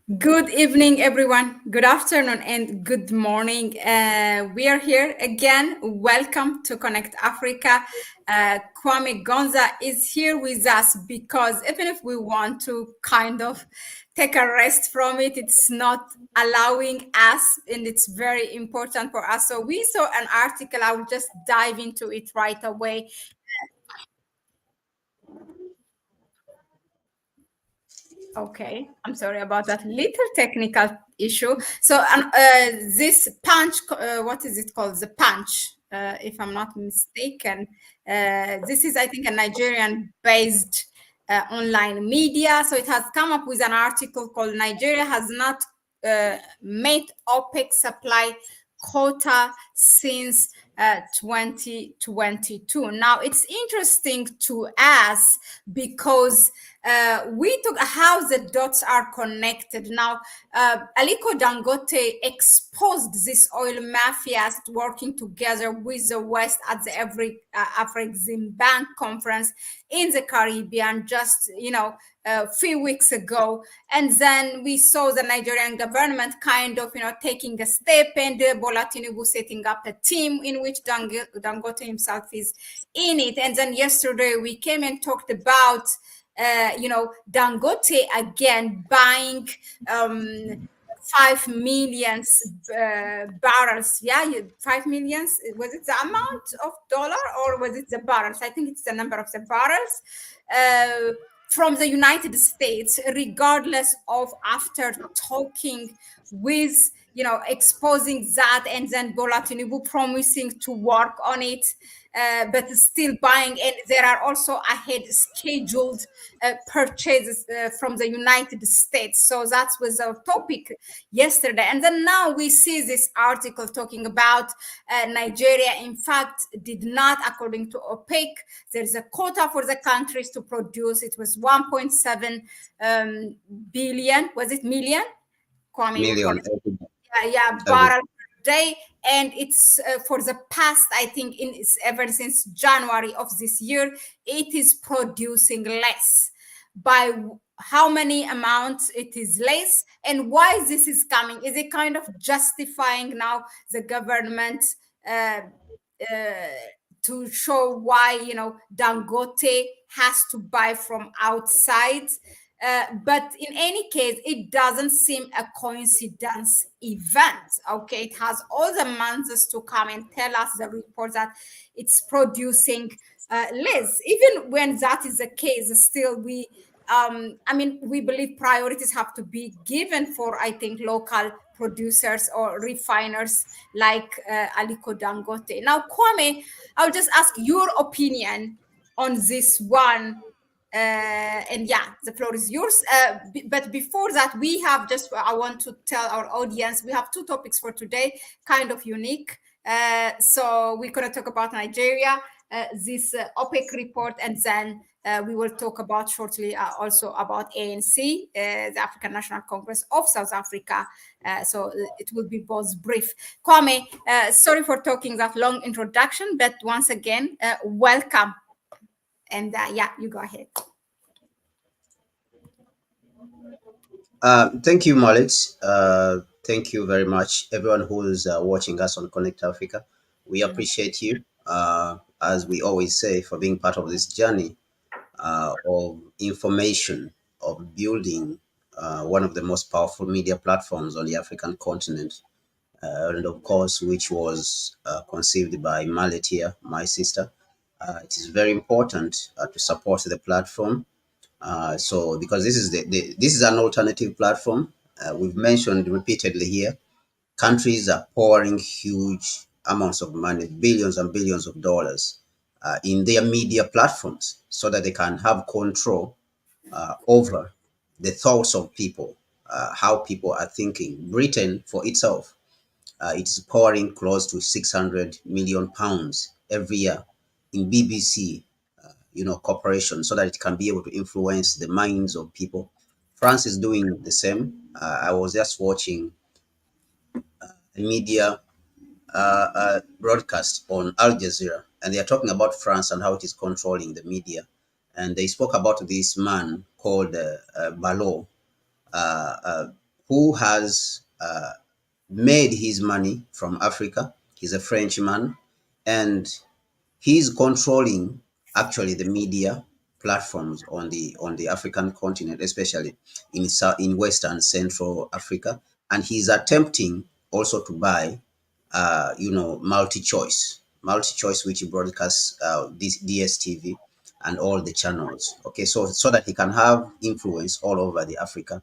Good evening, everyone. Good afternoon and good morning. We are here again. Welcome to Connect Africa. Kwame Gonza is here with us because even if we want to kind of take a rest from it, it's not allowing us, and it's very important for us. So we saw an article. I will just dive into it right away. Okay, I'm sorry about that little technical issue. So, this punch, what is it called? The punch, if I'm not mistaken. This is, I think, a Nigerian-based online media. So it has come up with an article called "Nigeria has not met OPEC supply quota since 2022." Now, it's interesting to us because we took how the dots are connected. Now, Aliko Dangote exposed this oil mafias working together with the West at the Afrexim Bank conference in the Caribbean just, a few weeks ago. And then we saw the Nigerian government kind of, taking a step, and Bola Tinubu setting up a team in which Dangote himself is in it. And then yesterday we came and talked about Dangote again buying 5 million barrels. Yeah, 5 million. Was it the amount of dollar or was it the barrels? I think it's the number of the barrels. From the United States, regardless of after talking with, exposing that, and then Bola Tinubu promising to work on it, but still buying. And there are also ahead scheduled purchases from the United States. So that was our topic yesterday. And then now we see this article talking about Nigeria, in fact, did not, according to OPEC, there's a quota for the countries to produce. It was 1.7 billion. Was it million? Kwame, you Million. correct. Yeah, barrel per day. And it's for the past, I think, ever since January of this year, it is producing less. By how many amounts it is less, and why this is coming? Is it kind of justifying now the government uh, to show why Dangote has to buy from outside? But in any case, it doesn't seem a coincidence event. Okay, it has all the months to come and tell us the report that it's producing less. Even when that is the case, still we believe priorities have to be given for, I think, local producers or refiners like Aliko Dangote. Now, Kwame, I'll just ask your opinion on this one. And yeah, the floor is yours. But before that, I want to tell our audience we have two topics for today, kind of unique. So we're going to talk about Nigeria, this OPEC report, and then we will talk about shortly also about ANC, the African National Congress of South Africa. So it will be both brief. Kwame, sorry for talking that long introduction, but once again, welcome. And yeah, you go ahead. Thank you, Mahlet. Thank you very much, everyone who's watching us on Connect Africa. We appreciate you, as we always say, for being part of this journey of information, of building one of the most powerful media platforms on the African continent. And of course, which was conceived by Mahlet here, my sister. It is very important to support the platform. So because this is an alternative platform, we've mentioned repeatedly here, countries are pouring huge amounts of money, billions and billions of dollars, in their media platforms so that they can have control over the thoughts of people, how people are thinking. Britain, for itself, it is pouring close to 600 million pounds every year in BBC, corporation, so that it can be able to influence the minds of people. France is doing the same. I was just watching a media broadcast on Al Jazeera, and they are talking about France and how it is controlling the media. And they spoke about this man called Below who has made his money from Africa. He's a Frenchman, and he's controlling actually the media platforms on the African continent, especially in Western Central Africa, and he's attempting also to buy, MultiChoice, which broadcasts this DSTV and all the channels. Okay, so that he can have influence all over the African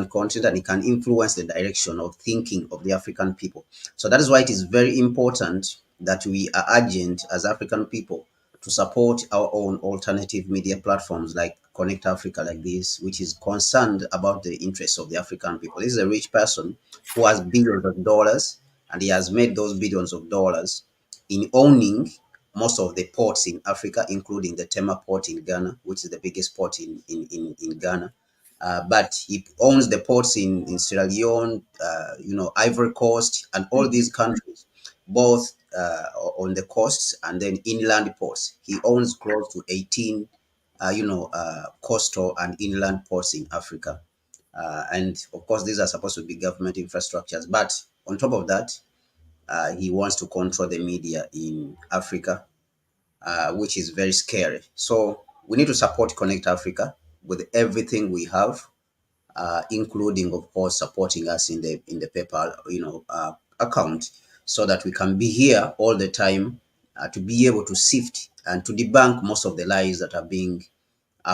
continent, and he can influence the direction of thinking of the African people. So that is why it is very important that we are urgent as African people to support our own alternative media platforms like Connect Africa, like this, which is concerned about the interests of the African people. This is a rich person who has billions of dollars, and he has made those billions of dollars in owning most of the ports in Africa, including the Tema port in Ghana, which is the biggest port in Ghana. But he owns the ports in Sierra Leone, Ivory Coast, and all these countries, both on the coasts and then inland ports. He owns close to 18, coastal and inland ports in Africa. And of course, these are supposed to be government infrastructures. But on top of that, he wants to control the media in Africa, which is very scary. So we need to support Connect Africa with everything we have, including, of course, supporting us in the PayPal, account, so that we can be here all the time, to be able to sift and to debunk most of the lies that are being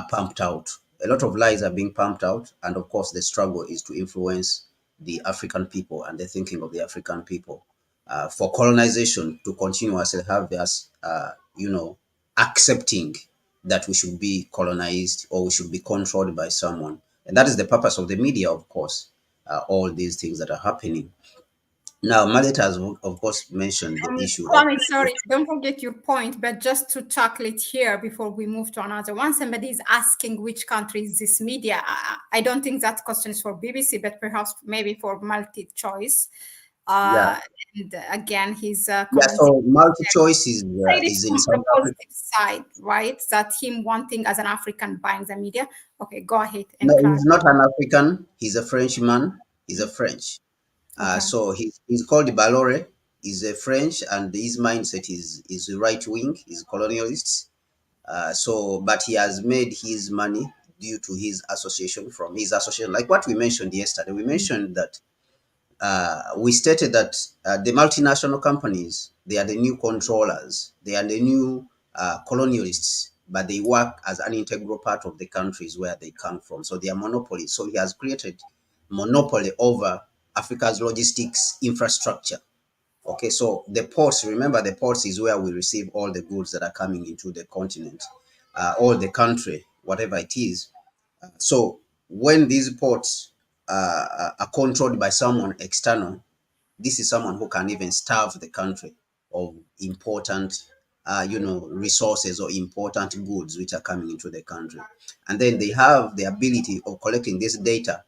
pumped out. A lot of lies are being pumped out, and of course, the struggle is to influence the African people and the thinking of the African people, for colonization to continuously have us, accepting that we should be colonized or we should be controlled by someone. And that is the purpose of the media, of course, all these things that are happening. Now, Mahlet has, of course, mentioned the issue of. Kwame, sorry, don't forget your point, but just to tackle it here before we move to another one, somebody is asking which country is this media. I don't think that question is for BBC, but perhaps maybe for MultiChoice. Yeah, And again, he's yeah. commenting. So MultiChoice Say it is in from the South Africa. positive side, right? That him wanting as an African buying the media. Okay, go ahead No, and clarify. he's not an African. He's a Frenchman. He's a French. Okay. So he's called Balore. He's a French, and his mindset is right wing. He's colonialist. But he has made his money due to his association, from his association. Like what we mentioned yesterday, we mentioned that, we stated that, the multinational companies, they are the new controllers, they are the new colonialists, but they work as an integral part of the countries where they come from. So they are monopolies. So he has created monopoly over Africa's logistics infrastructure. Okay, so the ports, remember, the ports is where we receive all the goods that are coming into the continent, or the country, whatever it is. So when these ports are controlled by someone external, this is someone who can even starve the country of important, resources or important goods which are coming into the country. And then they have the ability of collecting this data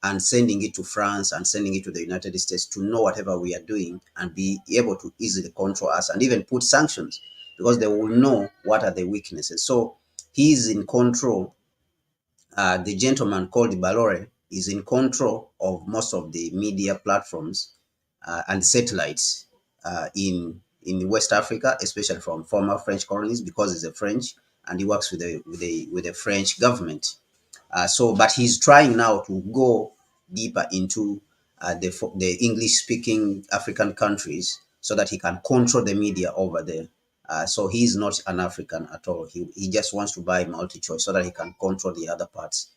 and sending it to France and sending it to the United States to know whatever we are doing and be able to easily control us and even put sanctions, because they will know what are the weaknesses. So he's in control. The gentleman called Balore is in control of most of the media platforms, and satellites, in West Africa, especially from former French colonies, because he's a French and he works with the French government. But he's trying now to go deeper into the English-speaking African countries, so that he can control the media over there. So he's not an African at all. He just wants to buy MultiChoice so that he can control the other parts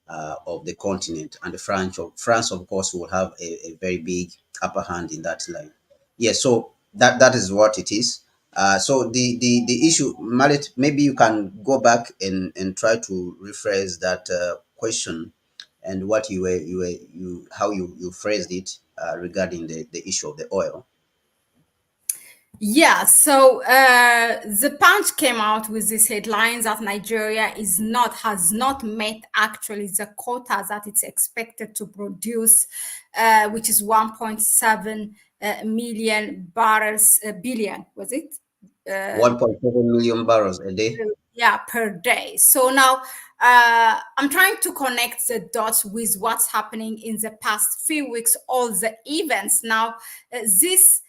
of the continent. And France, of course, will have a very big upper hand in that line. Yeah, so that is what it is. So the issue, Marit, maybe you can go back and try to rephrase that question, and what you how you phrased it, regarding the issue of the oil. Yeah, so the Punch came out with this headline that Nigeria has not met actually the quota that it's expected to produce, which is 1.7 million barrels, billion, was it? 1.7 million barrels a day. Yeah, per day. So now I'm trying to connect the dots with what's happening in the past few weeks, all the events. Now, this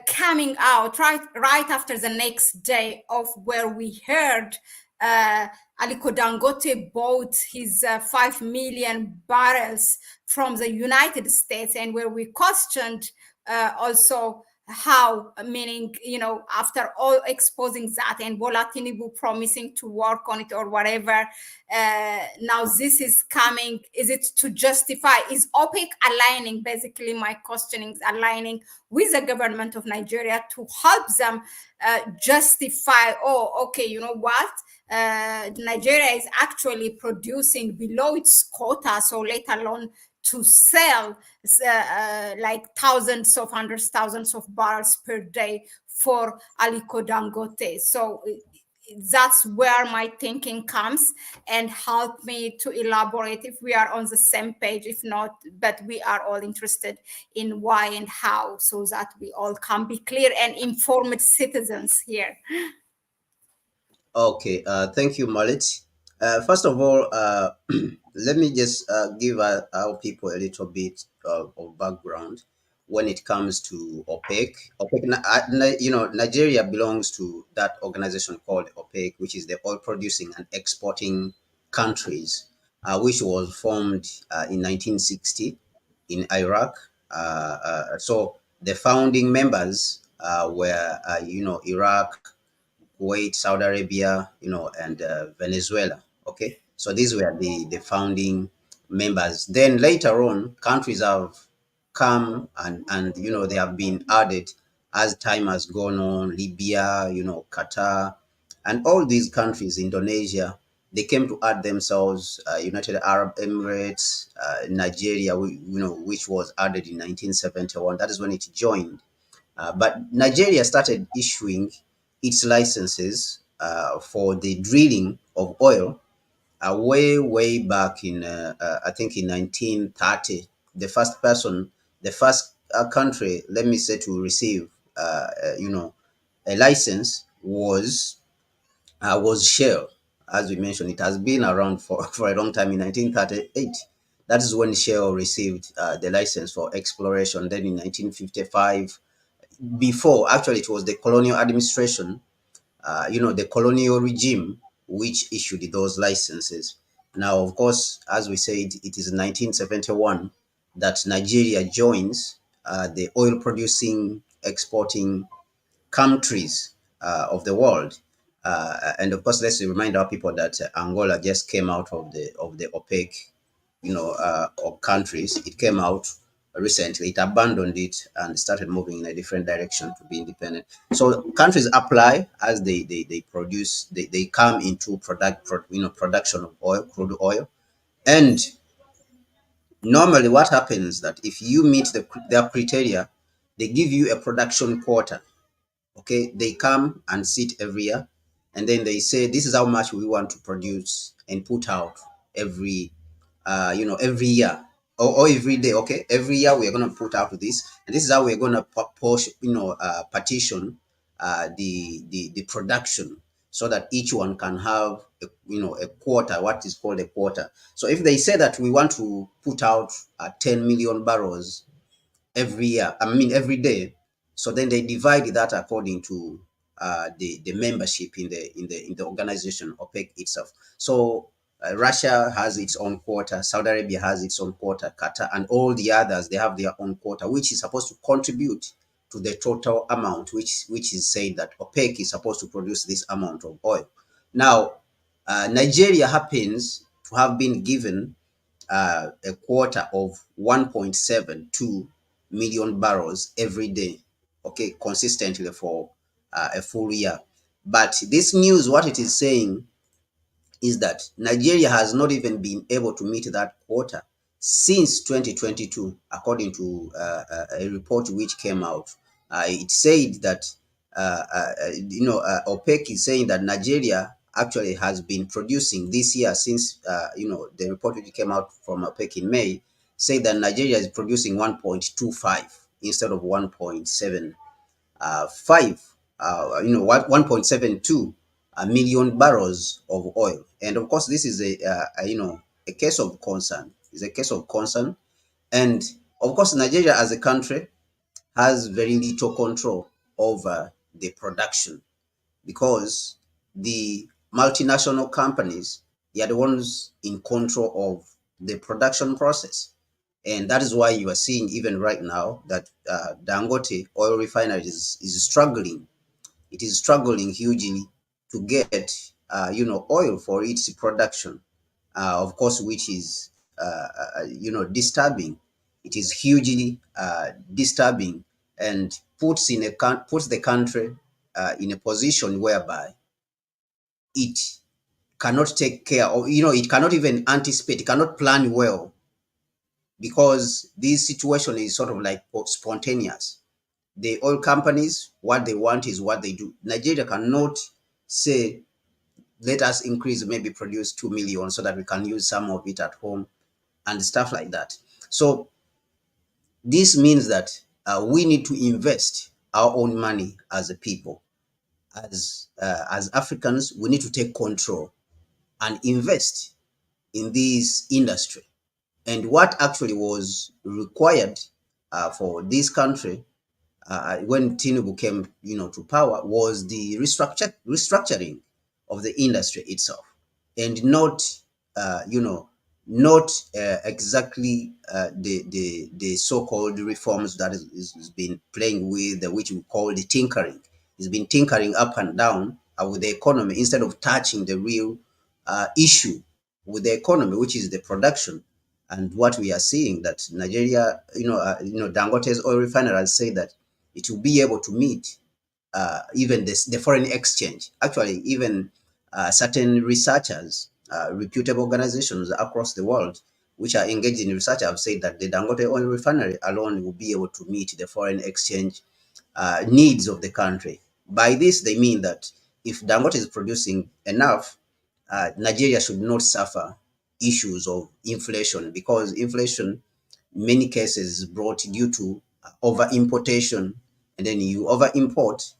coming out right after the next day of where we heard Aliko Dangote bought his 5 million barrels from the United States, and where we questioned also how, meaning, after all exposing that and Bola Tinubu promising to work on it or whatever, now this is coming. Is it to justify? Is OPEC aligning, basically my questioning is aligning with the government of Nigeria to help them justify, oh, okay, you know what? Nigeria is actually producing below its quota, so let alone to sell like thousands of hundreds thousands of barrels per day for Aliko Dangote. So that's where my thinking comes, and help me to elaborate if we are on the same page. If not, but we are all interested in why and how, so that we all can be clear and informed citizens here. Okay, thank you, Mahlet. First of all, let me just give our people a little bit of background when it comes to OPEC. OPEC, Nigeria belongs to that organization called OPEC, which is the oil producing and exporting countries, which was formed in 1960 in Iraq. So the founding members were, Iraq, Kuwait, Saudi Arabia, and Venezuela. Okay, so these were the founding members. Then later on, countries have come and they have been added as time has gone on. Libya, Qatar, and all these countries, Indonesia, they came to add themselves. United Arab Emirates, Nigeria, which was added in 1971. That is when it joined. But Nigeria started issuing its licenses for the drilling of oil way back in, I think, in 1930. The first country, let me say, to receive, a license was Shell. As we mentioned, it has been around for a long time. In 1938, that is when Shell received the license for exploration. Then in 1955, before, actually, it was the colonial administration, the colonial regime, which issued those licenses. Now, of course, as we said, it is 1971 that Nigeria joins the oil producing, exporting countries of the world. And of course, let's remind our people that Angola just came out of the OPEC, of countries. It came out recently. It abandoned it and started moving in a different direction to be independent. So countries apply as they produce. They come into production of oil, crude oil, and normally what happens that if you meet their criteria, they give you a production quota. Okay, they come and sit every year, and then they say this is how much we want to produce and put out every every year, or every day. Okay, every year we are going to put out this, and this is how we're going to partition the production, so that each one can have a quota, what is called a quota. So if they say that we want to put out 10 million barrels every year, I mean every day. So then they divide that according to the membership in the organization OPEC itself. So Russia has its own quota, Saudi Arabia has its own quota, Qatar, and all the others, they have their own quota, which is supposed to contribute to the total amount, which is saying that OPEC is supposed to produce this amount of oil. Now, Nigeria happens to have been given a quota of 1.72 million barrels every day, okay, consistently for a full year. But this news, what it is saying is that Nigeria has not even been able to meet that quota since 2022, according to a report which came out. It said that OPEC is saying that Nigeria actually has been producing this year, since the report which came out from OPEC in May, say that Nigeria is producing 1.25 instead of 1.75, 1.72 a million barrels of oil. And of course, this is a case of concern. It's a case of concern. And of course, Nigeria as a country has very little control over the production, because the multinational companies, they are the ones in control of the production process. And that is why you are seeing even right now that Dangote oil refinery is struggling. It is struggling hugely to get oil for its production, of course, which is disturbing. It is hugely disturbing, and puts the country in a position whereby it cannot take care of, it cannot even anticipate, it cannot plan well, because this situation is sort of like spontaneous. The oil companies, what they want is what they do. Nigeria cannot say, let us increase, maybe produce 2 million so that we can use some of it at home and stuff like that. So this means that we need to invest our own money as a people, as Africans. We need to take control and invest in this industry. And what actually was required for this country when Tinubu came, to power, was the restructuring of the industry itself, and not, not exactly the so-called reforms that is been playing with, which we call the tinkering. It's been tinkering up and down with the economy, instead of touching the real issue with the economy, which is the production. And what we are seeing, that Nigeria, Dangote's oil refinery has said that it will be able to meet even the foreign exchange. Actually, even certain researchers, reputable organizations across the world, which are engaged in research, have said that the Dangote oil refinery alone will be able to meet the foreign exchange needs of the country. By this, they mean that if Dangote is producing enough, Nigeria should not suffer issues of inflation, because inflation, in many cases, is brought due to over importation, and then you over import,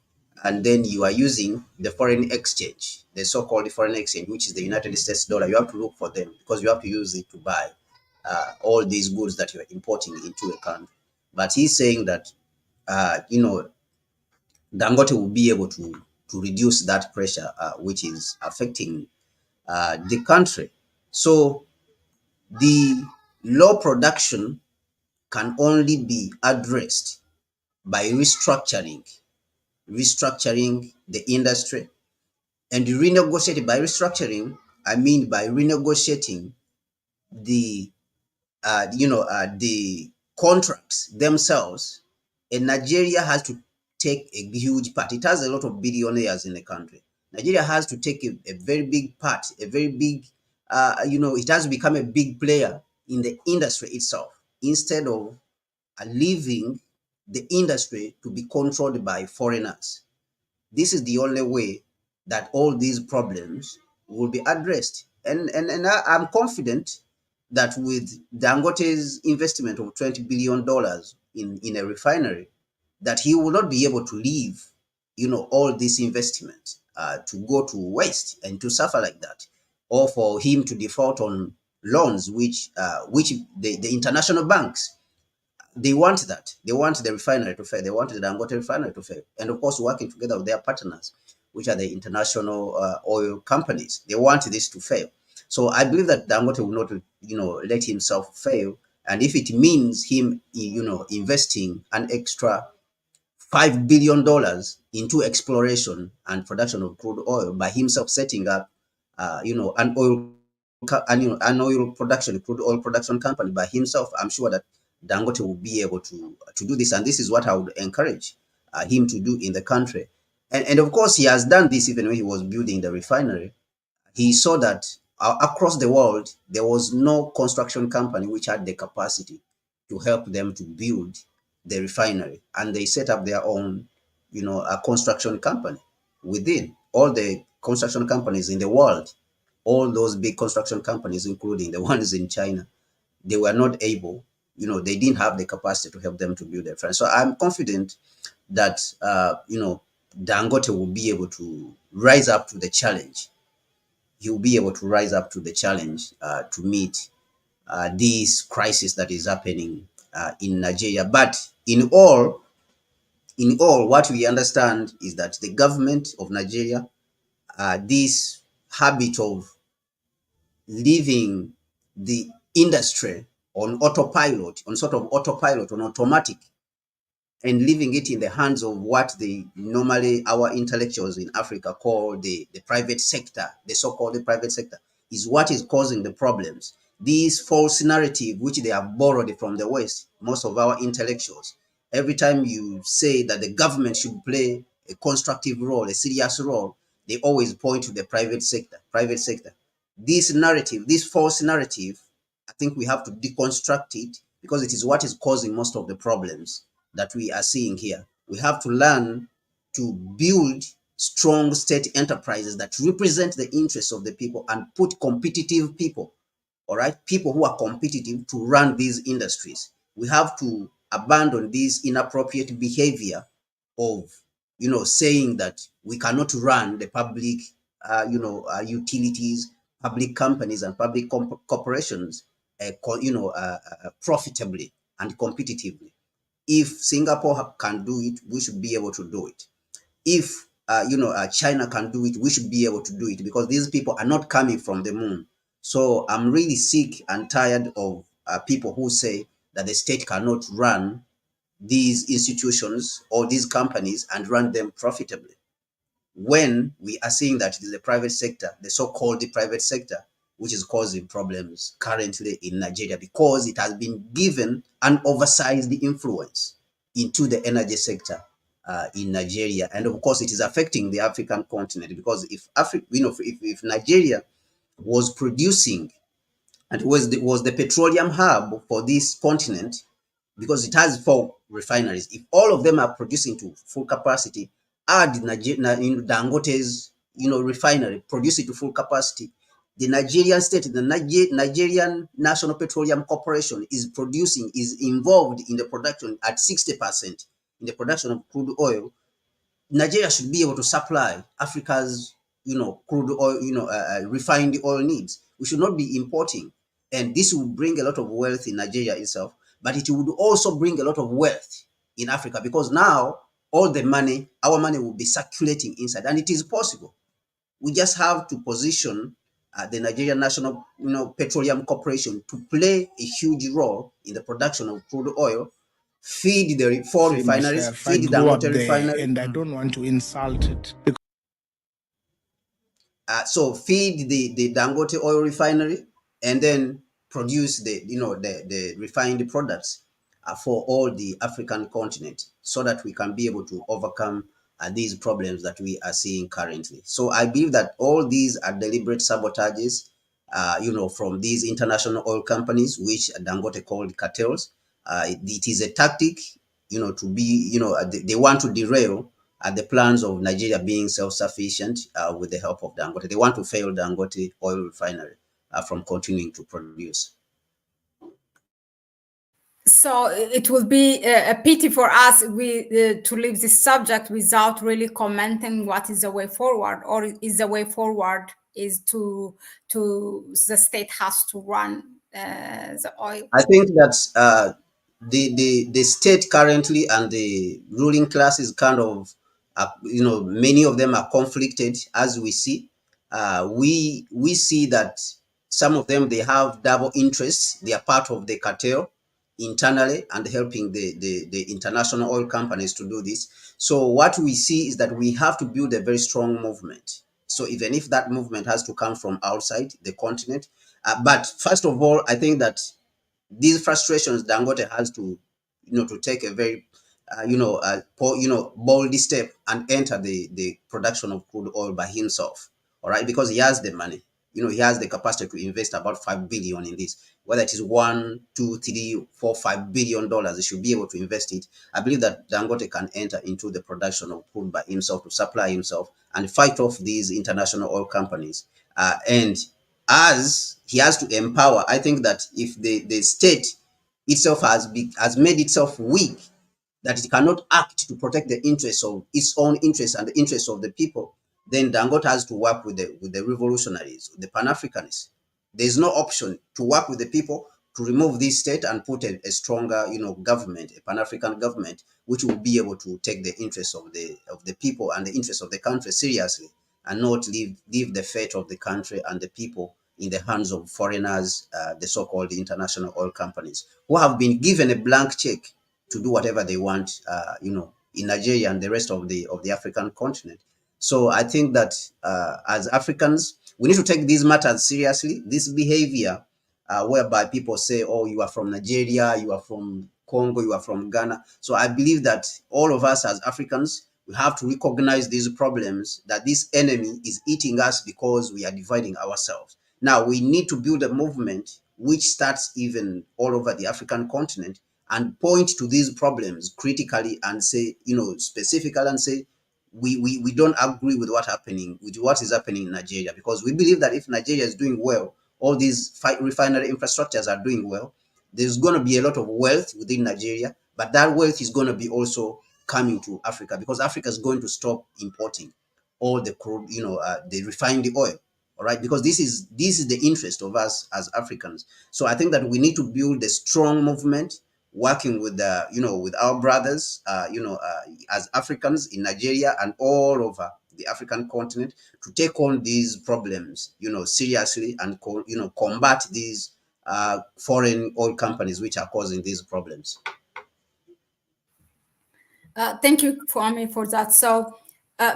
and then you are using the foreign exchange, the so-called foreign exchange, which is the United States dollar. You have to look for them, because you have to use it to buy all these goods that you are importing into a country. But he's saying that Dangote will be able to reduce that pressure, which is affecting the country. So the low production can only be addressed by restructuring the industry, and renegotiating. By restructuring, I mean by renegotiating the the contracts themselves. And Nigeria has to take a huge part. It has a lot of billionaires in the country. Nigeria has to take a very big part, a very big, it has to become a big player in the industry itself, instead of leaving the industry to be controlled by foreigners. This is the only way that all these problems will be addressed. And I'm confident that with Dangote's investment of $20 billion in a refinery, that he will not be able to leave, all this investment to go to waste and to suffer like that, or for him to default on loans, which the international banks, they want that. They want the refinery to fail. They want the Dangote refinery to fail. And of course, working together with their partners, which are the international oil companies, they want this to fail. So I believe that Dangote will not, let himself fail. And if it means him, investing an extra $5 billion into exploration and production of crude oil by himself, setting up, an oil production, crude oil production company by himself, I'm sure that Dangote will be able to do this. And this is what I would encourage him to do in the country. And of course, he has done this even when he was building the refinery. He saw that across the world, there was no construction company which had the capacity to help them to build the refinery. And they set up their own, a construction company within all the construction companies in the world. All those big construction companies, including the ones in China, they were not able, they didn't have the capacity to help them to build their refinery. So I'm confident that, Dangote will be able to rise up to the challenge. He will be able to rise up to the challenge to meet this crisis that is happening in Nigeria. But in all, what we understand is that the government of Nigeria, this habit of leaving the industry on autopilot, on sort of autopilot, on automatic, and leaving it in the hands of what they normally our intellectuals in Africa call the private sector, the so-called the private sector, is what is causing the problems. This false narrative, which they have borrowed from the West, most of our intellectuals, every time you say that the government should play a constructive role, a serious role, they always point to the private sector, private sector. This narrative, this false narrative, I think we have to deconstruct it because it is what is causing most of the problems that we are seeing here. We have to learn to build strong state enterprises that represent the interests of the people and put competitive people, all right, people who are competitive to run these industries. We have to abandon this inappropriate behavior of, saying that we cannot run the public, utilities, public companies, and public corporations, profitably and competitively. If Singapore can do it, we should be able to do it. If China can do it, we should be able to do it because these people are not coming from the moon. So I'm really sick and tired of people who say that the state cannot run these institutions or these companies and run them profitably, when we are seeing that it is the private sector, the so-called private sector, which is causing problems currently in Nigeria because it has been given an oversized influence into the energy sector in Nigeria. And of course, it is affecting the African continent because if Africa, if Nigeria was producing and was the petroleum hub for this continent, because it has 4 refineries. If all of them are producing to full capacity, add Dangote's refinery, produce it to full capacity. The Nigerian state, the Nigerian National Petroleum Corporation is involved in the production at 60% in the production of crude oil. Nigeria should be able to supply Africa's, crude oil, refined oil needs. We should not be importing, and this will bring a lot of wealth in Nigeria itself. But it would also bring a lot of wealth in Africa because now all the money, our money, will be circulating inside, and it is possible. We just have to position the Nigerian National, Petroleum Corporation to play a huge role in the production of crude oil, feed the 4 refineries, I feed the grew up Dangote there, refinery. and I don't want to insult it. So feed the Dangote oil refinery and then produce the refined products for all the African continent so that we can be able to overcome these problems that we are seeing currently. So I believe that all these are deliberate sabotages, from these international oil companies, which Dangote called cartels. It is a tactic, to be, they want to derail the plans of Nigeria being self-sufficient with the help of Dangote. They want to fail Dangote oil refinery from continuing to produce. So it will be a pity for us to leave this subject without really commenting what is the way forward, or is the way forward is to the state has to run the oil. I think that the state currently and the ruling class is kind of, many of them are conflicted as we see. We see that some of them, they have double interests. They are part of the cartel internally and helping the international oil companies to do this. So what we see is that we have to build a very strong movement. So even if that movement has to come from outside the continent, but first of all, I think that these frustrations, Dangote has to, to take a very, bold step and enter the production of crude oil by himself. All right, because he has the money. He has the capacity to invest about 5 billion in this. Whether it is 1, 2, 3, 4, $5 billion, he should be able to invest it. I believe that Dangote can enter into the production of crude by himself to supply himself and fight off these international oil companies. And as he has to empower, I think that if the state itself has made itself weak that it cannot act to protect the interests of its own interests and the interests of the people, then Dangote has to work with the revolutionaries, the Pan-Africanists. There is no option to work with the people to remove this state and put a stronger, government, a Pan-African government, which will be able to take the interests of the people and the interests of the country seriously, and not leave the fate of the country and the people in the hands of foreigners, the so-called international oil companies, who have been given a blank check to do whatever they want, in Nigeria and the rest of the African continent. So I think that as Africans, we need to take these matters seriously. This behavior, whereby people say, "Oh, you are from Nigeria, you are from Congo, you are from Ghana." So I believe that all of us as Africans, we have to recognize these problems, that this enemy is eating us because we are dividing ourselves. Now we need to build a movement which starts even all over the African continent, and point to these problems critically and say, specifically, and say, we don't agree with what is happening in Nigeria, because we believe that if Nigeria is doing well, all these refinery infrastructures are doing well, there's going to be a lot of wealth within Nigeria, but that wealth is going to be also coming to Africa, because Africa is going to stop importing all the crude, the refined oil. All right, because this is the interest of us as Africans. So I think that we need to build a strong movement, working with with our brothers, as Africans in Nigeria and all over the African continent, to take on these problems, seriously, and combat these foreign oil companies which are causing these problems. Thank you, Kwame, for that. So,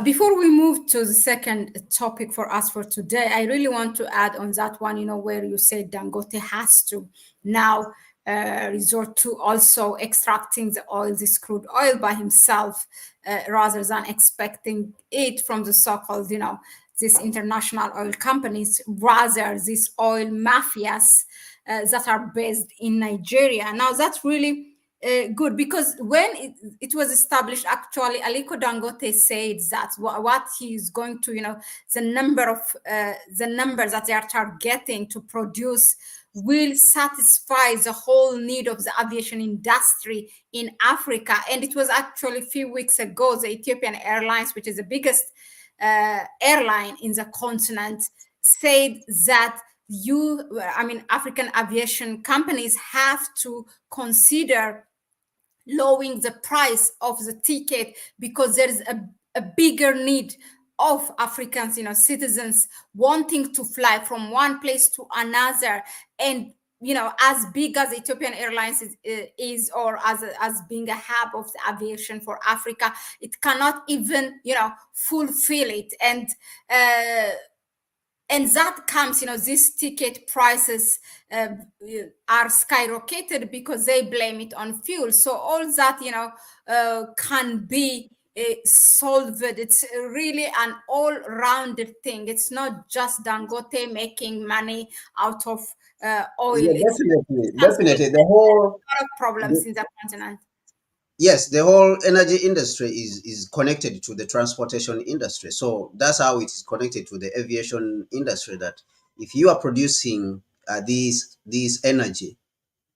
before we move to the second topic for us for today, I really want to add on that one, where you said Dangote has to now resort to also extracting the oil, this crude oil, by himself, rather than expecting it from the so-called, these international oil companies, rather these oil mafias that are based in Nigeria. Now, that's really good, because when it was established, actually, Aliko Dangote said that what he's going to, the numbers that they are targeting to produce will satisfy the whole need of the aviation industry in Africa. And it was actually a few weeks ago, the Ethiopian Airlines, which is the biggest airline in the continent, said that African aviation companies have to consider lowering the price of the ticket, because there is a bigger need of Africans, citizens wanting to fly from one place to another. And as big as Ethiopian Airlines is, or as being a hub of the aviation for Africa, it cannot even fulfill it. And that comes, these ticket prices are skyrocketed because they blame it on fuel. So all that, can be solved. It's really an all-rounded thing. It's not just Dangote making money out of oil. Yeah, It's definitely. The whole a lot of problems in the continent. Yes, the whole energy industry is connected to the transportation industry. So that's how it is connected to the aviation industry. That if you are producing these energy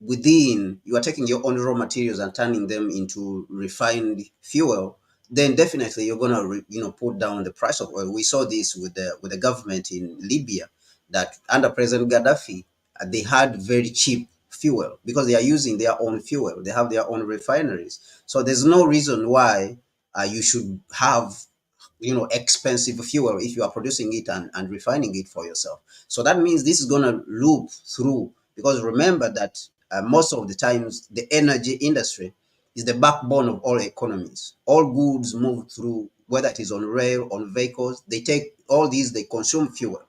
within, you are taking your own raw materials and turning them into refined fuel, then definitely you're gonna put down the price of oil. We saw this with the government in Libya, that under President Gaddafi, they had very cheap fuel because they are using their own fuel. They have their own refineries, so there's no reason why you should have expensive fuel if you are producing it and refining it for yourself. So that means this is going to loop through, because remember that most of the times the energy industry is the backbone of all economies. All goods move through, whether it is on rail, on vehicles, they take all these, they consume fuel.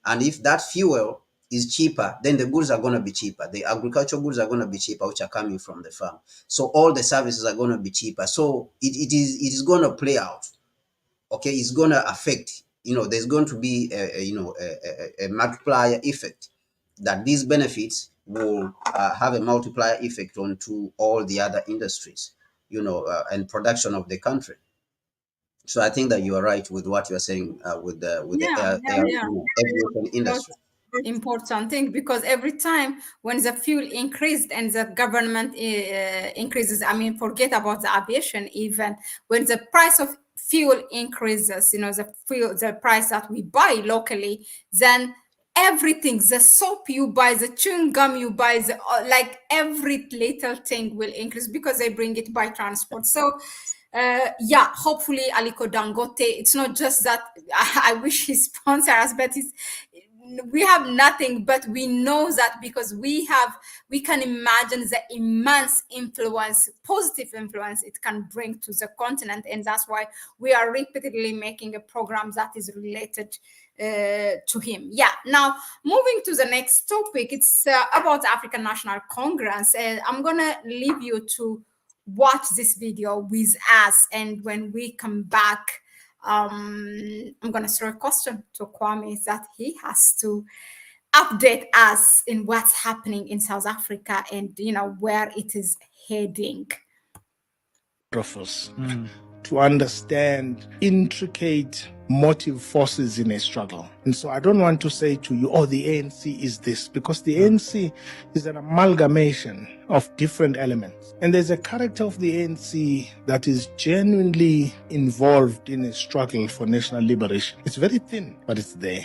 And if that fuel is cheaper, then the goods are going to be cheaper. The agricultural goods are going to be cheaper, which are coming from the farm. So all the services are going to be cheaper. So it is going to play out. Okay, it's going to affect, there's going to be a multiplier effect, that these benefits will have a multiplier effect onto all the other industries, and production of the country. So I think that you are right with what you are saying with the Yeah, air, yeah, yeah. aviation industry. important thing, because every time when the fuel increased and the government increases, I mean, forget about the aviation, even when the price of fuel increases, the price that we buy locally, then everything, the soap you buy, the chewing gum you buy, like every little thing will increase because they bring it by transport. So yeah, hopefully Aliko Dangote, it's not just that I wish he sponsor us, but we have nothing, but we know that because we can imagine the immense influence, positive influence it can bring to the continent. And that's why we are repeatedly making a program that is related to him. Yeah. Now, moving to the next topic, it's about the African National Congress. And I'm going to leave you to watch this video with us. And when we come back, I'm going to throw a question to Kwame that he has to update us in what's happening in South Africa and, where it is heading. Of us to understand intricate motive forces in a struggle. And so I don't want to say to you, oh, the ANC is this, because the ANC is an amalgamation of different elements. And there's a character of the ANC that is genuinely involved in a struggle for national liberation. It's very thin, but it's there.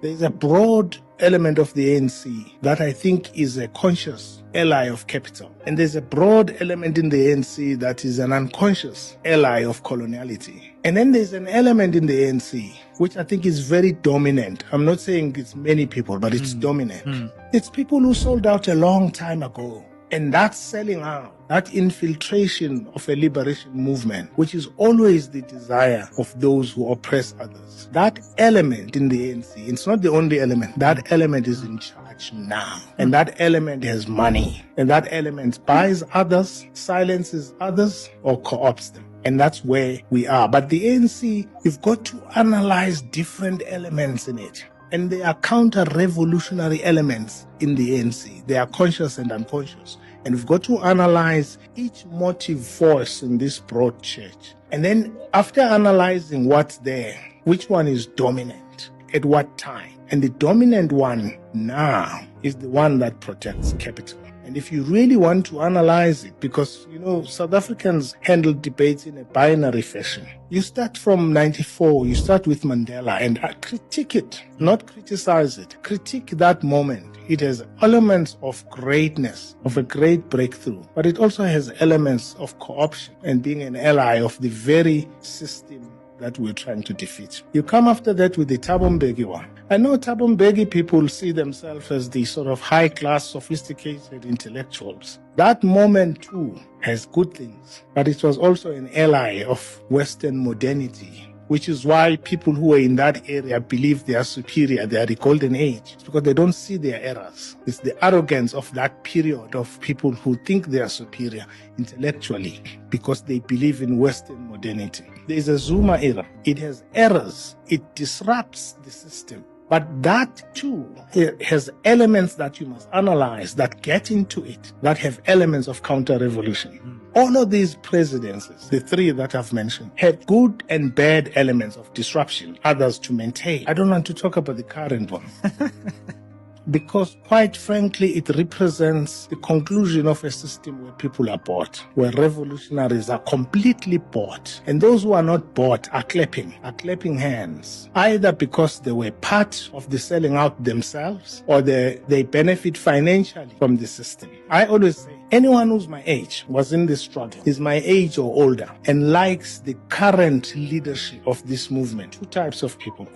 There's a broad element of the ANC that I think is a conscious ally of capital. And there's a broad element in the ANC that is an unconscious ally of coloniality. And then there's an element in the ANC which I think is very dominant. I'm not saying it's many people, but it's dominant. It's people who sold out a long time ago. And that selling out, that infiltration of a liberation movement, which is always the desire of those who oppress others. That element in the ANC, it's not the only element, that element is in charge now. And that element has money. And that element buys others, silences others, or co-opts them. And that's where we are. But the ANC, you've got to analyze different elements in it. And they are counter-revolutionary elements in the ANC. They are conscious and unconscious. And we've got to analyze each motive force in this broad church. And then after analyzing what's there, which one is dominant, at what time? And the dominant one now is the one that protects capital. And if you really want to analyze it, because, South Africans handle debates in a binary fashion. You start from 94, you start with Mandela and critique it, not criticize it. Critique that moment. It has elements of greatness, of a great breakthrough, but it also has elements of co-option and being an ally of the very system that we're trying to defeat. You come after that with the Thabo Mbeki one. I know Thabo Mbeki people see themselves as the sort of high-class, sophisticated intellectuals. That moment too has good things, but it was also an ally of Western modernity, which is why people who are in that area believe they are superior, they are the golden age. It's because they don't see their errors. It's the arrogance of that period of people who think they are superior intellectually because they believe in Western modernity. There is a Zuma era. It has errors. It disrupts the system. But that too has elements that you must analyze that get into it, that have elements of counter-revolution. All of these presidencies, the three that I've mentioned, have good and bad elements of disruption, others to maintain. I don't want to talk about the current one. Because quite frankly, it represents the conclusion of a system where people are bought, where revolutionaries are completely bought. And those who are not bought are clapping hands, either because they were part of the selling out themselves or they benefit financially from the system. I always say, anyone who's my age, was in this struggle, is my age or older, and likes the current leadership of this movement. Two types of people.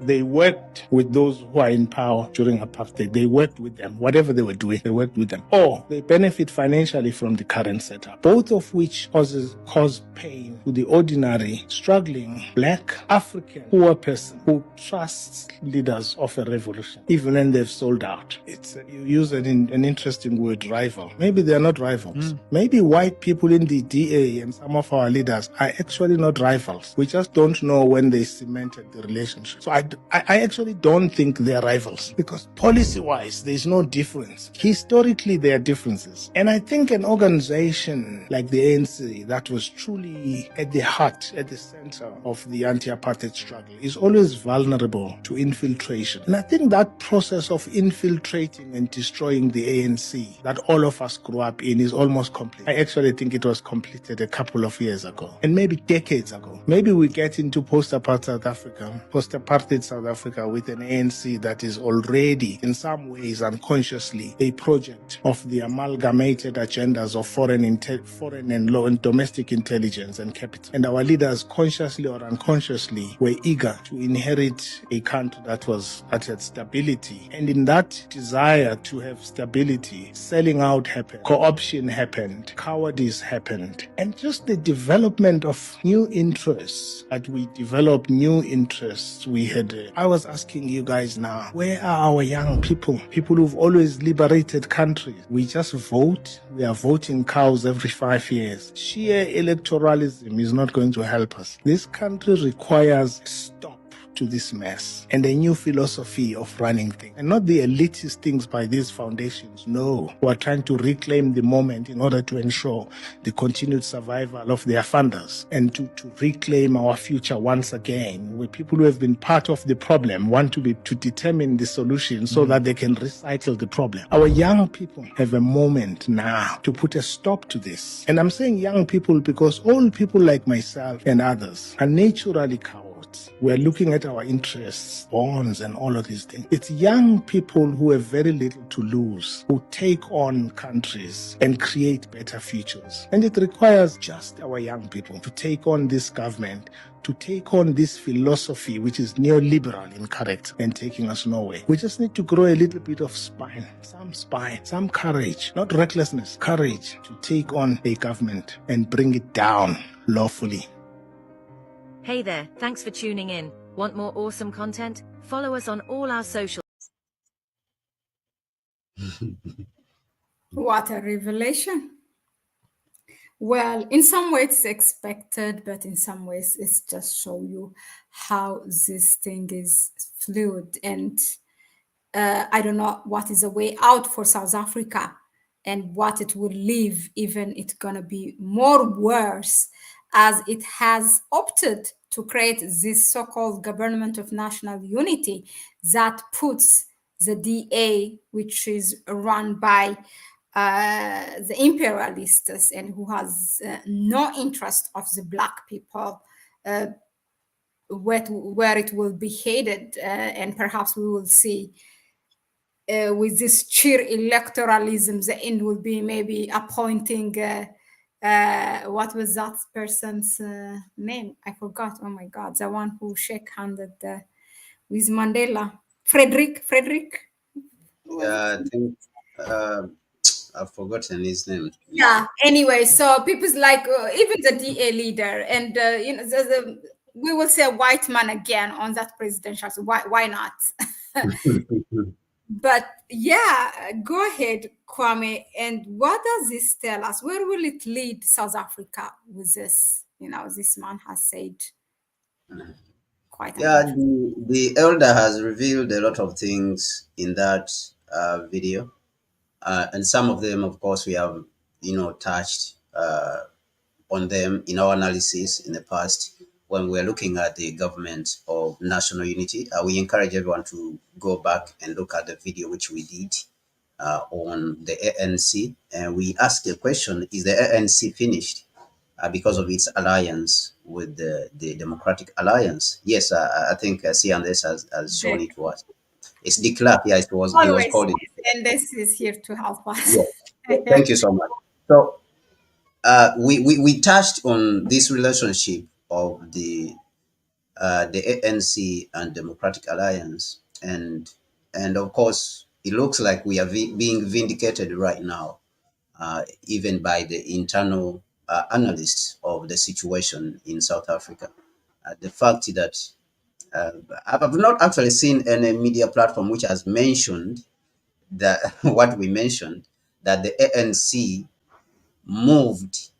They worked with those who are in power during apartheid. They worked with them. Whatever they were doing, they worked with them. Or they benefit financially from the current setup. Both of which cause pain to the ordinary, struggling, black, African, poor person who trusts leaders of a revolution, even when they've sold out. You use an interesting word, rival. Maybe they're not rivals. Maybe white people in the DA and some of our leaders are actually not rivals. We just don't know when they cemented the relationship. So I actually don't think they're rivals, because policy-wise, there's no difference. Historically, there are differences. And I think an organization like the ANC that was truly at the heart, at the center of the anti-apartheid struggle is always vulnerable to infiltration. And I think that process of infiltrating and destroying the ANC that all of us grew up in is almost complete. I actually think it was completed a couple of years ago, and maybe decades ago. Maybe we get into post-apartheid South Africa with an ANC that is already, in some ways unconsciously, a project of the amalgamated agendas of foreign and low and domestic intelligence and capital. And our leaders, consciously or unconsciously, were eager to inherit a country that had stability. And in that desire to have stability, selling out happened, co-option happened, cowardice happened, and just the development of new interests. That we developed new interests. I was asking you guys now, where are our young people who've always liberated countries? We just vote. We are voting cows every 5 years. Sheer electoralism is not going to help us. This country requires stop to this mess and a new philosophy of running things, and not the elitist things by these foundations. No, who are trying to reclaim the moment in order to ensure the continued survival of their funders and to reclaim our future once again. Where people who have been part of the problem want to determine the solution so that they can recycle the problem. Our young people have a moment now to put a stop to this. And I'm saying young people because all people like myself and others are naturally cowards. We're looking at our interests, bonds, and all of these things. It's young people who have very little to lose, who take on countries and create better futures. And it requires just our young people to take on this government, to take on this philosophy, which is neoliberal in character and taking us nowhere. We just need to grow a little bit of spine, some courage, not recklessness, courage to take on a government and bring it down lawfully. Hey there, thanks for tuning in. Want more awesome content? Follow us on all our socials. What a revelation. Well, in some ways it's expected, but in some ways it's just show you how this thing is fluid. And I don't know what is a way out for South Africa and what it will leave, even it's gonna be more worse, as it has opted to create this so-called government of national unity that puts the DA, which is run by the imperialists and who has no interest of the Black people, where it will be headed, and perhaps we will see with this sheer electoralism, the end will be maybe appointing, what was that person's name? I forgot. Oh my God, the one who shake-handed with Mandela. Frederick? Yeah, I think I've forgotten his name. Yeah. Anyway, so people's like even the DA leader, and we will say a white man again on that presidential. So why not? But yeah, go ahead, Kwame. And what does this tell us? Where will it lead South Africa with this? This man has said quite a Yeah, lot. the elder has revealed a lot of things in that video, and some of them, of course, we have touched on them in our analysis in the past when we're looking at the government of national unity. We encourage everyone to go back and look at the video which we did on the ANC, and we asked the question: is the ANC finished because of its alliance with the Democratic Alliance? Yes, I think Siandes has shown it to us. It's declared. Yeah, it was Always, called it. and this is here to help us. Yeah. Thank you so much. So we touched on this relationship of the ANC and Democratic Alliance, and of course it looks like we are being vindicated right now, even by the internal analysts of the situation in South Africa. The fact that I've not actually seen any media platform which has mentioned that what we mentioned, that the ANC moved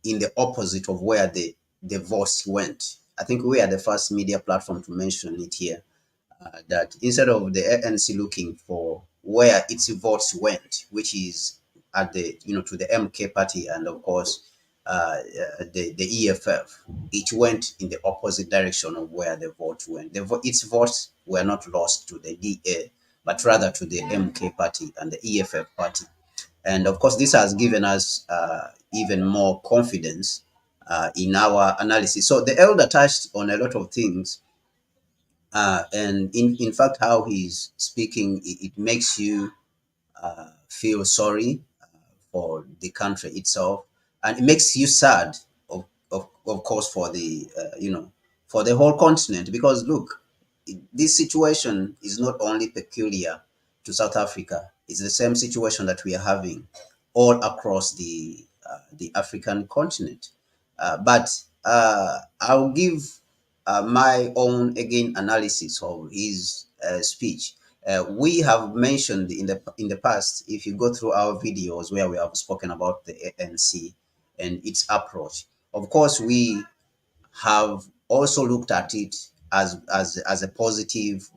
in the opposite of where the votes went. I think we are the first media platform to mention it here, that instead of the ANC looking for where its votes went, which is at the, to the MK party and of course the EFF, it went in the opposite direction of where the vote went. Its votes were not lost to the DA, but rather to the MK party and the EFF party. And of course, this has given us even more confidence in our analysis. So the elder touched on a lot of things. And in fact, how he's speaking, it makes you feel sorry for the country itself, and it makes you sad, of course, for the for the whole continent. Because look, this situation is not only peculiar to South Africa; it's the same situation that we are having all across the African continent. But I'll give my own again analysis of his speech. We have mentioned in the past, if you go through our videos where we have spoken about the ANC and its approach, of course we have also looked at it as a positive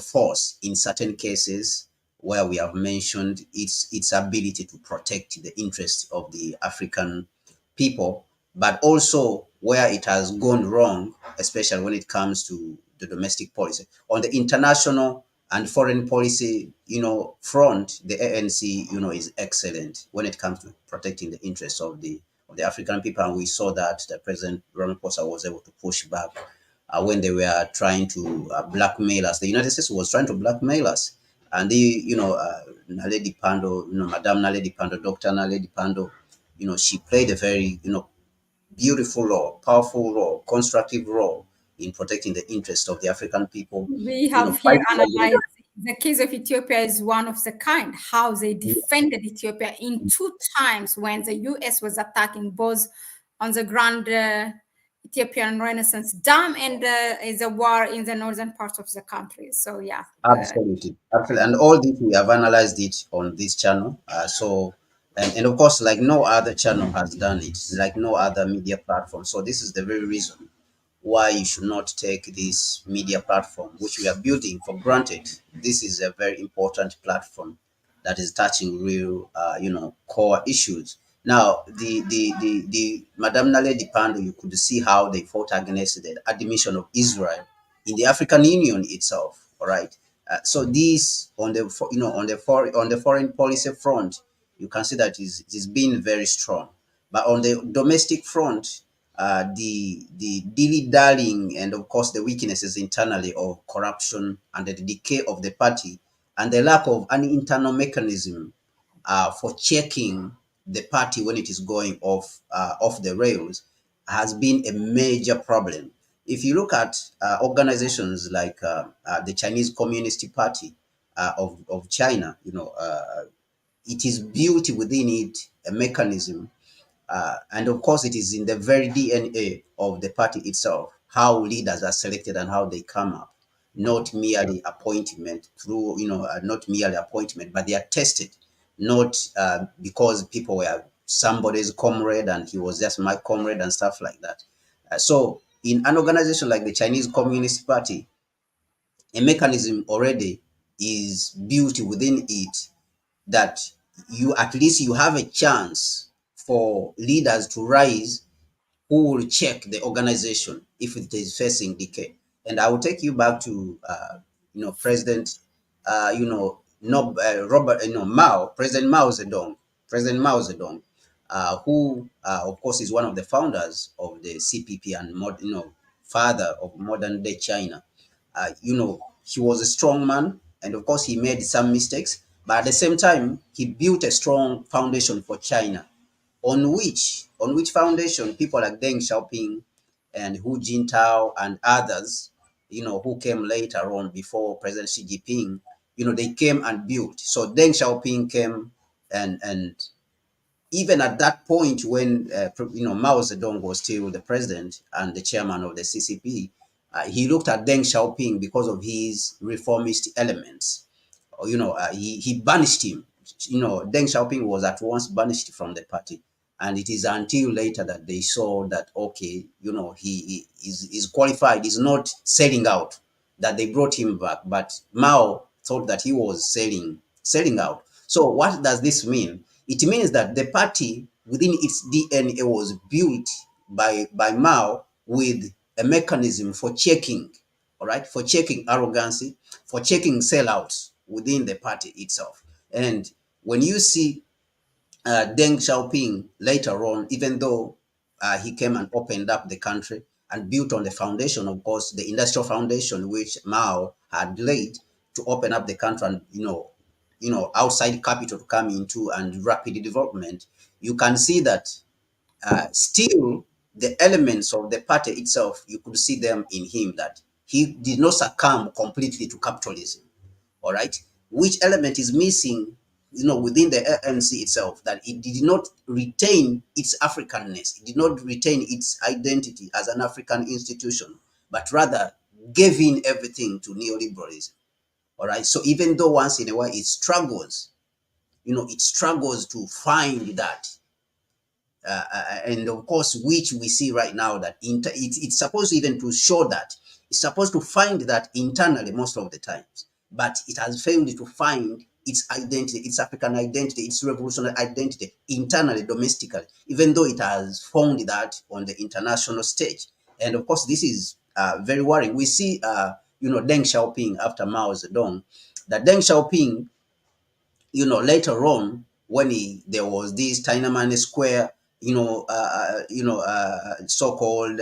force in certain cases where we have mentioned its ability to protect the interests of the African people, but also where it has gone wrong, especially when it comes to the domestic policy. On the international and foreign policy, front, the ANC, is excellent when it comes to protecting the interests of the African people, and we saw that the President Ramaphosa was able to push back when they were trying to blackmail us. The United States was trying to blackmail us, and Naledi Pando, Madame Naledi Pando, Dr. Naledi Pando, she played a very, beautiful role, powerful role, constructive role in protecting the interests of the African people. We have here analyzed the case of Ethiopia is one of the kind, how they defended Ethiopia in two times when the US was attacking both on the Grand Ethiopian Renaissance Dam and the war in the northern part of the country. So, yeah. Absolutely. Absolutely. And all this, we have analyzed it on this channel. And of course, like no other channel has done it, like no other media platform. So this is the very reason why you should not take this media platform, which we are building, for granted. This is a very important platform that is touching real, core issues. Now, the Madame Naledi Pando, you could see how they fought against the admission of Israel in the African Union itself. All right. So these on the on the foreign policy front, you can see that it's been very strong. But on the domestic front, the dilly-dallying and of course the weaknesses internally of corruption and the decay of the party and the lack of any internal mechanism for checking the party when it is going off the rails has been a major problem. If you look at organizations like the Chinese Communist Party of China, it is built within it a mechanism, and of course, it is in the very DNA of the party itself, how leaders are selected and how they come up, not merely appointment through, not merely appointment, but they are tested, not because people were somebody's comrade and he was just my comrade and stuff like that. So in an organization like the Chinese Communist Party, a mechanism already is built within it that you at least you have a chance for leaders to rise who will check the organization if it is facing decay. And I will take you back to President no Robert Mao, President Mao Zedong, President Mao Zedong, who of course is one of the founders of the CPP and father of modern day China. He was a strong man, and of course he made some mistakes, but at the same time he built a strong foundation for China, on which foundation people like Deng Xiaoping and Hu Jintao and others, who came later on before President Xi Jinping, they came and built. So Deng Xiaoping came, and even at that point when Mao Zedong was still the president and the chairman of the CCP, he looked at Deng Xiaoping because of his reformist elements. He banished him Deng Xiaoping was at once banished from the party. And it is until later that they saw that, okay, he is qualified, is not selling out, that they brought him back. But Mao thought that he was selling out. So what does this mean? It means that the party within its DNA was built by Mao with a mechanism for checking, all right, for checking arrogancy, for checking sellouts within the party itself. And when you see Deng Xiaoping later on, even though he came and opened up the country and built on the foundation, of course, the industrial foundation which Mao had laid to open up the country and outside capital to come into and rapid development, you can see that still the elements of the party itself, you could see them in him, that he did not succumb completely to capitalism. All right, which element is missing, within the ANC itself, that it did not retain its Africanness, it did not retain its identity as an African institution, but rather gave in everything to neoliberalism. All right, so even though once in a while it struggles, it struggles to find that and of course, which we see right now, that it's supposed even to show that it's supposed to find that internally most of the times, but it has failed to find its identity, its African identity, its revolutionary identity internally, domestically, even though it has found that on the international stage. And of course, this is very worrying. We see, Deng Xiaoping after Mao Zedong, that Deng Xiaoping, later on, when there was this Tiananmen Square, so-called,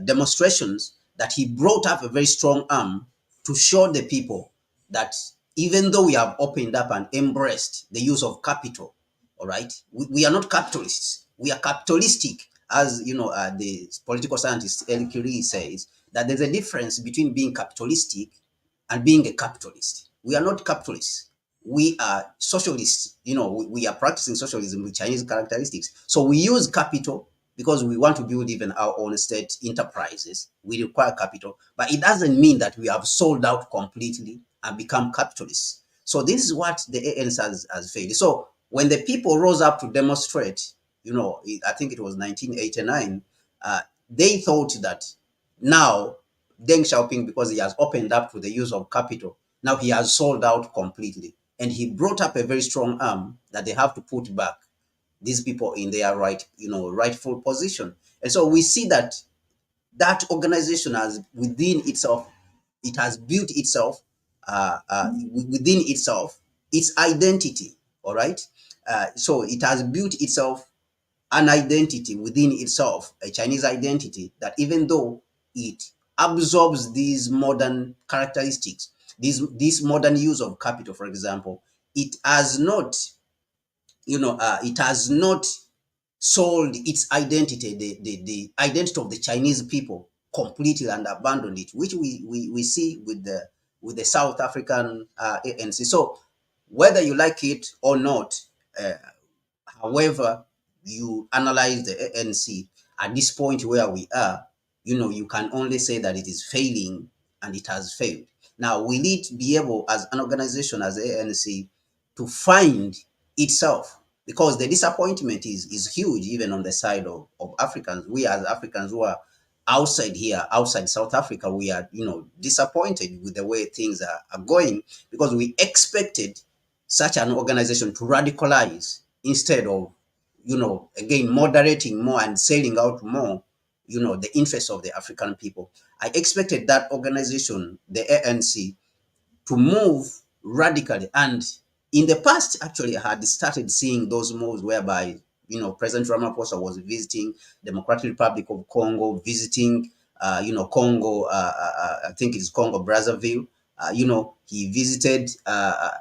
demonstrations, that he brought up a very strong arm to show the people that even though we have opened up and embraced the use of capital, all right, we are not capitalists. We are capitalistic, as the political scientist Eric Rie says, that there's a difference between being capitalistic and being a capitalist. We are not capitalists. We are socialists. We are practicing socialism with Chinese characteristics. So we use capital because we want to build even our own state enterprises. We require capital, but it doesn't mean that we have sold out completely and become capitalists. So this is what the ANC has failed. So when the people rose up to demonstrate, I think it was 1989, they thought that now Deng Xiaoping, because he has opened up to the use of capital, now he has sold out completely. And he brought up a very strong arm that they have to put back these people in their rightful position. And so we see that organization has within itself, it has built itself within itself, its identity. All right. So it has built itself an identity within itself, a Chinese identity, that even though it absorbs these modern characteristics, this modern use of capital, for example, it has not, it has not sold its identity, the identity of the Chinese people completely, and abandoned it, which we see with the South African ANC. So whether you like it or not, however you analyze the ANC at this point where we are, you can only say that it is failing, and it has failed. Now, we need to be able, as an organization, as ANC, to find itself, because the disappointment is huge, even on the side of Africans. We as Africans who are outside here, outside South Africa, we are, disappointed with the way things are going, because we expected such an organization to radicalize instead of, again, moderating more and selling out more, the interests of the African people. I expected that organization, the ANC, to move radically. And in the past, actually, I had started seeing those moves whereby, President Ramaphosa was visiting Democratic Republic of Congo, visiting, Congo, I think it's Congo Brazzaville. He visited,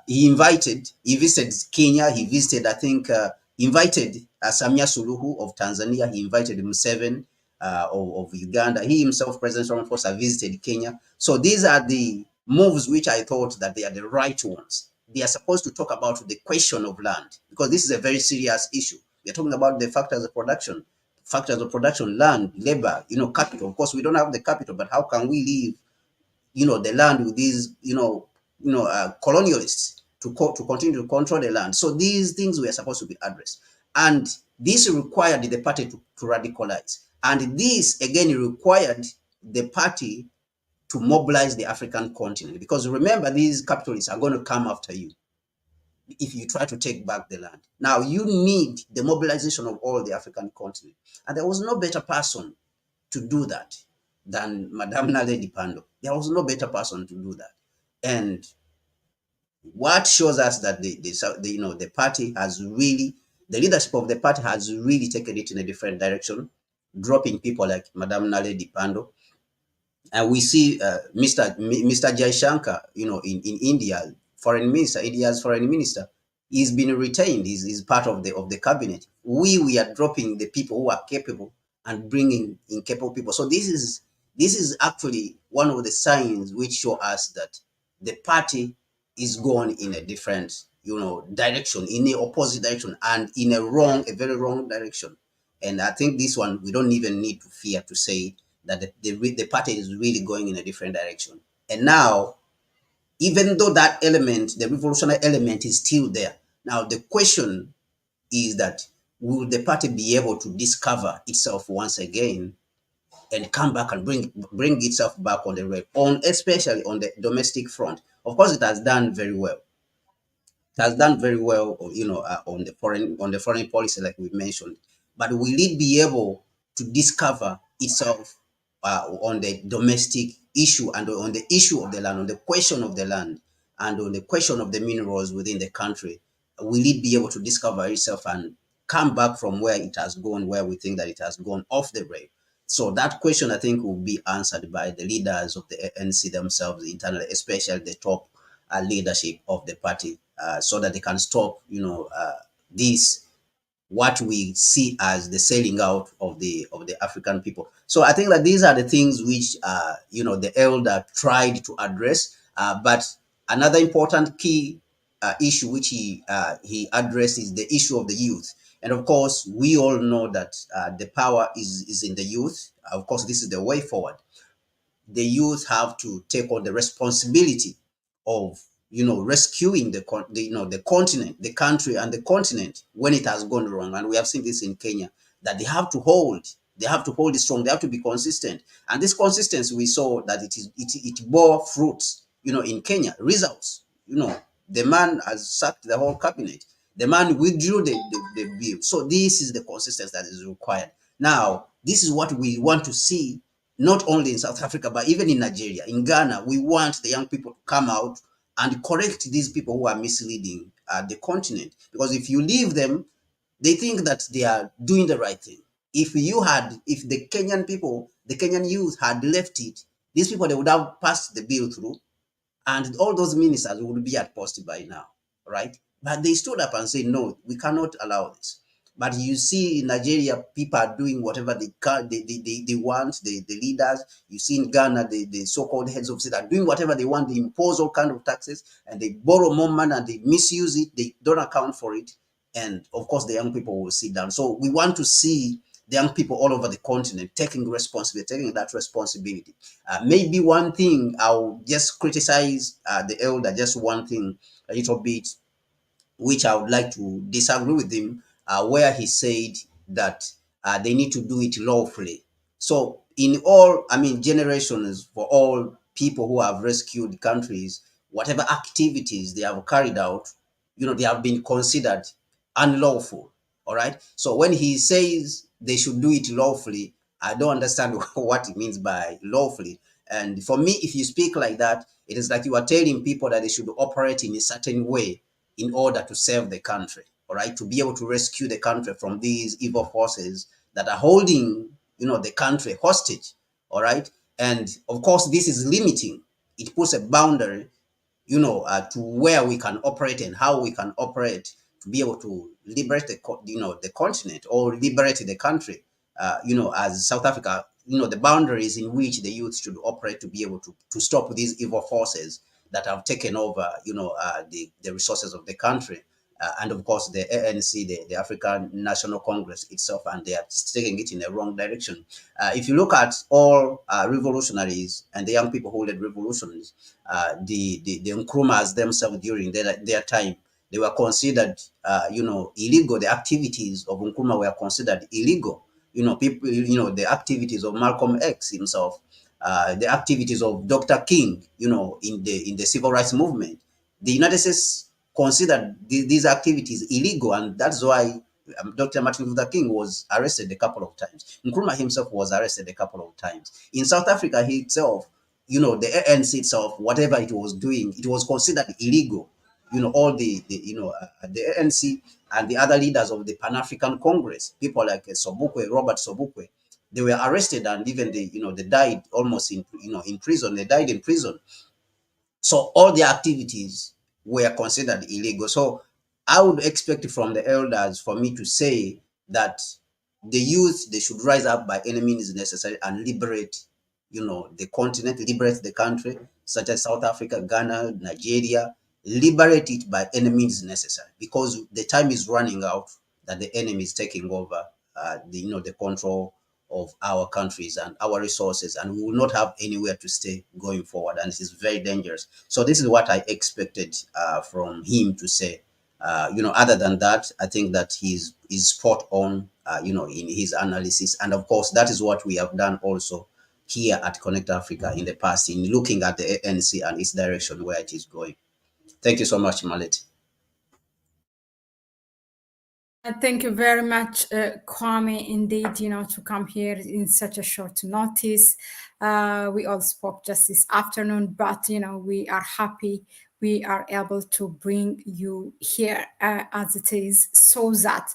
he visited Kenya, he visited, I think, invited Samia Suluhu of Tanzania, he invited Museveni of Uganda. He himself, President Ramaphosa, visited Kenya. So these are the moves which I thought that they are the right ones. They are supposed to talk about the question of land, because this is a very serious issue. We're talking about the factors of production, land, labor, capital. Of course, we don't have the capital, but how can we leave, the land with these, colonialists? to continue to control the land. So these things were supposed to be addressed. And this required the party to radicalize. And this, again, required the party to mobilize the African continent. Because remember, these capitalists are going to come after you if you try to take back the land. Now, you need the mobilization of all the African continent. And there was no better person to do that than Madame Naledi Pandor. There was no better person to do that. And what shows us that the party has really, the leadership of the party has really taken it in a different direction, dropping people like Madame Naledi Pandor. And we see Mr. Jaishankar, in India, India's foreign minister, he's been retained. He's part of the cabinet. We are dropping the people who are capable and bringing incapable people. So this is actually one of the signs which show us that the party is going in a different, direction, in the opposite direction, and in a very wrong direction. And I think this one, we don't even need to fear to say that the party is really going in a different direction. And now, even though that element, the revolutionary element, is still there, now the question is that will the party be able to discover itself once again and come back and bring itself back on the rail, especially on the domestic front? Of course, it has done very well. It has done very well, on the foreign policy, like we mentioned. But will it be able to discover itself on the domestic issue and on the issue of the land, on the question of the land, and on the question of the minerals within the country? Will it be able to discover itself and come back from where it has gone, where we think that it has gone off the rail? So that question, I think, will be answered by the leaders of the ANC themselves internally, especially the top leadership of the party, so that they can stop, this, what we see as the selling out of the African people. So I think that these are the things which the elder tried to address. But another important key issue which he addressed is the issue of the youth. And of course, we all know that the power is in the youth. Of course, this is the way forward. The youth have to take on the responsibility of rescuing the continent, the country, and the continent when it has gone wrong. And we have seen this in Kenya, that they have to hold it strong. They have to be consistent, and this consistency, we saw that it bore fruits. In Kenya, results. The man has sacked the whole cabinet. The man withdrew the bill. So this is the consistency that is required. Now, this is what we want to see, not only in South Africa, but even in Nigeria, in Ghana. We want the young people to come out and correct these people who are misleading the continent. Because if you leave them, they think that they are doing the right thing. If the Kenyan people, the Kenyan youth had left it, these people, they would have passed the bill through, and all those ministers would be at post by now, right? But they stood up and said, no, we cannot allow this. But you see in Nigeria, people are doing whatever they can, they want, the leaders. You see in Ghana, the so-called heads of state are doing whatever they want. They impose all kinds of taxes, and they borrow more money, and they misuse it. They don't account for it. And of course, the young people will sit down. So we want to see the young people all over the continent taking that responsibility. Maybe one thing, I'll just criticize the elder, just one thing a little bit, which I would like to disagree with him, where he said that they need to do it lawfully. So in all, generations, for all people who have rescued countries, whatever activities they have carried out, they have been considered unlawful. All right. So when he says they should do it lawfully, I don't understand what he means by lawfully. And for me, if you speak like that, it is like you are telling people that they should operate in a certain way in order to serve the country, all right, to be able to rescue the country from these evil forces that are holding, the country hostage, all right. And of course, this is limiting. It puts a boundary, to where we can operate and how we can operate to be able to liberate the continent, or liberate the country, as South Africa, the boundaries in which the youth should operate to be able to stop these evil forces that have taken over, the resources of the country. and of course the ANC, the African National Congress itself, and they are taking it in the wrong direction. If you look at all revolutionaries and the young people who led revolutions, the Nkrumahs themselves during their time, they were considered, illegal. The activities of Nkrumah were considered illegal. People, the activities of Malcolm X himself, the activities of Dr. King, in the civil rights movement. The United States considered these activities illegal, and that's why Dr. Martin Luther King was arrested a couple of times. Nkrumah himself was arrested a couple of times. In South Africa itself, the ANC itself, whatever it was doing, it was considered illegal. All the ANC and the other leaders of the Pan-African Congress, people like Robert Sobukwe, they were arrested, and even they died almost in prison. They died in prison. So all the activities were considered illegal. So I would expect from the elders for me to say that the youth, they should rise up by any means necessary and liberate, the continent, liberate the country, such as South Africa, Ghana, Nigeria, liberate it by any means necessary, because the time is running out that the enemy is taking over the control of our countries and our resources, and we will not have anywhere to stay going forward, and this is very dangerous. So this is what I expected from him to say. Other than that, I think that he's spot on, in his analysis, and of course that is what we have done also here at Connect Africa in the past, in looking at the ANC and its direction, where it is going. Thank you so much, Mahlet. Thank you very much, Kwame, indeed, to come here in such a short notice. We all spoke just this afternoon, but, we are happy we are able to bring you here as it is, so that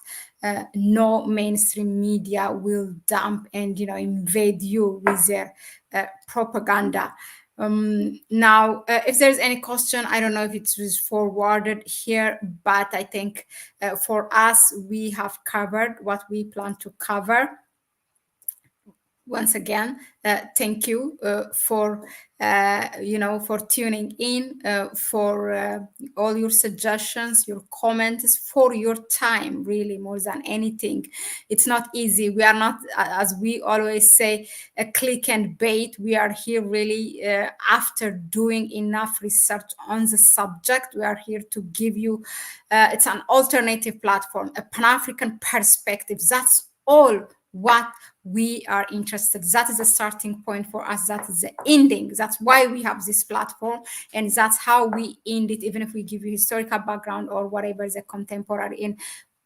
no mainstream media will dump and, invade you with their propaganda. Now, if there's any question, I don't know if it was forwarded here, but I think for us, we have covered what we plan to cover. Once again, thank you for tuning in, for all your suggestions, your comments, for your time, really, more than anything. It's not easy. We are not, as we always say, a click and bait. We are here really after doing enough research on the subject. We are here to give you, it's an alternative platform, a Pan-African perspective. That's all what we are interested. That is the starting point for us. That is the ending. That's why we have this platform, and that's how we end it. Even if we give you historical background or whatever the contemporary in,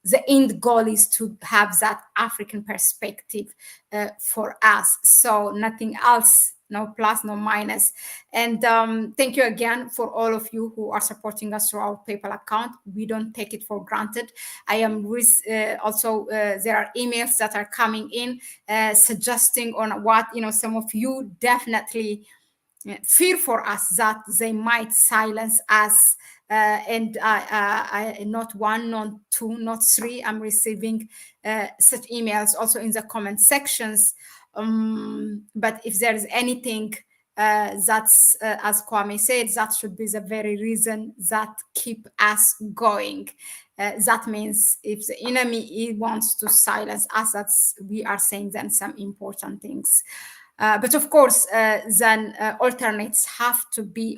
the end goal is to have that African perspective for us. So nothing else. No plus, no minus. And thank you again for all of you who are supporting us through our PayPal account. We don't take it for granted. I am also, there are emails that are coming in suggesting on what, some of you definitely fear for us that they might silence us. And not one, not two, not three. I'm receiving such emails also in the comment sections. But if there is anything that's, as Kwame said, that should be the very reason that keep us going. That means if the enemy wants to silence us, we are saying then some important things. But of course, then alternatives have to be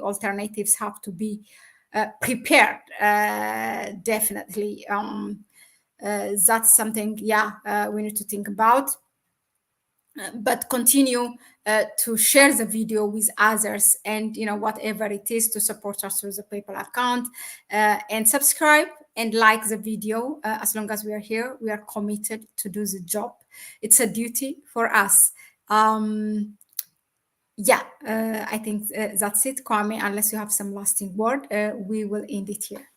prepared. Definitely, that's something, we need to think about. But continue to share the video with others, and whatever it is, to support us through the PayPal account, and subscribe and like the video. As long as we are here, we are committed to do the job. It's a duty for us. I think that's it, Kwame. Unless you have some lasting word, we will end it here.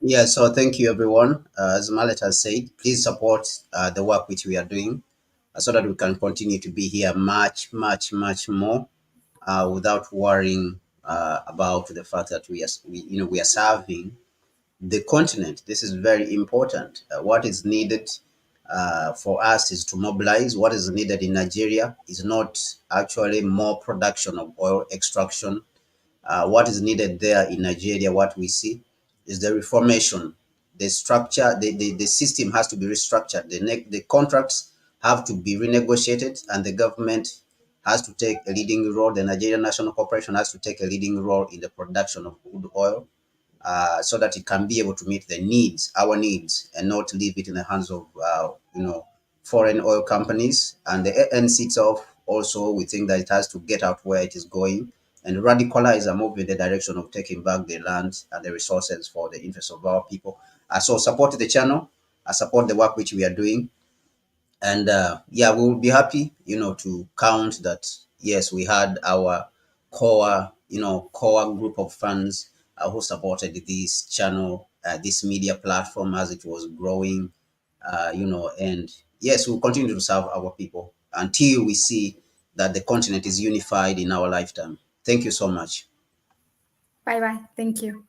Yeah, so thank you, everyone. As Mahlet has said, please support the work which we are doing, so that we can continue to be here much, much, much more without worrying about the fact that we are serving the continent. This is very important. What is needed for us is to mobilize. What is needed in Nigeria is not actually more production of oil extraction. What is needed there in Nigeria, what we see, is the reformation the structure, the system has to be restructured. The contracts have to be renegotiated, and the government has to take a leading role. The Nigerian National Corporation has to take a leading role in the production of crude oil, so that it can be able to meet the needs, our needs, and not leave it in the hands of foreign oil companies. And the ANC itself also, we think that it has to get out where it is going and radicalize and move in the direction of taking back the land and the resources for the interest of our people. So support the channel, support the work which we are doing. And yeah, we will be happy, to count that, yes, we had our core group of fans who supported this channel, this media platform as it was growing, and yes, we'll continue to serve our people until we see that the continent is unified in our lifetime. Thank you so much. Bye bye. Thank you.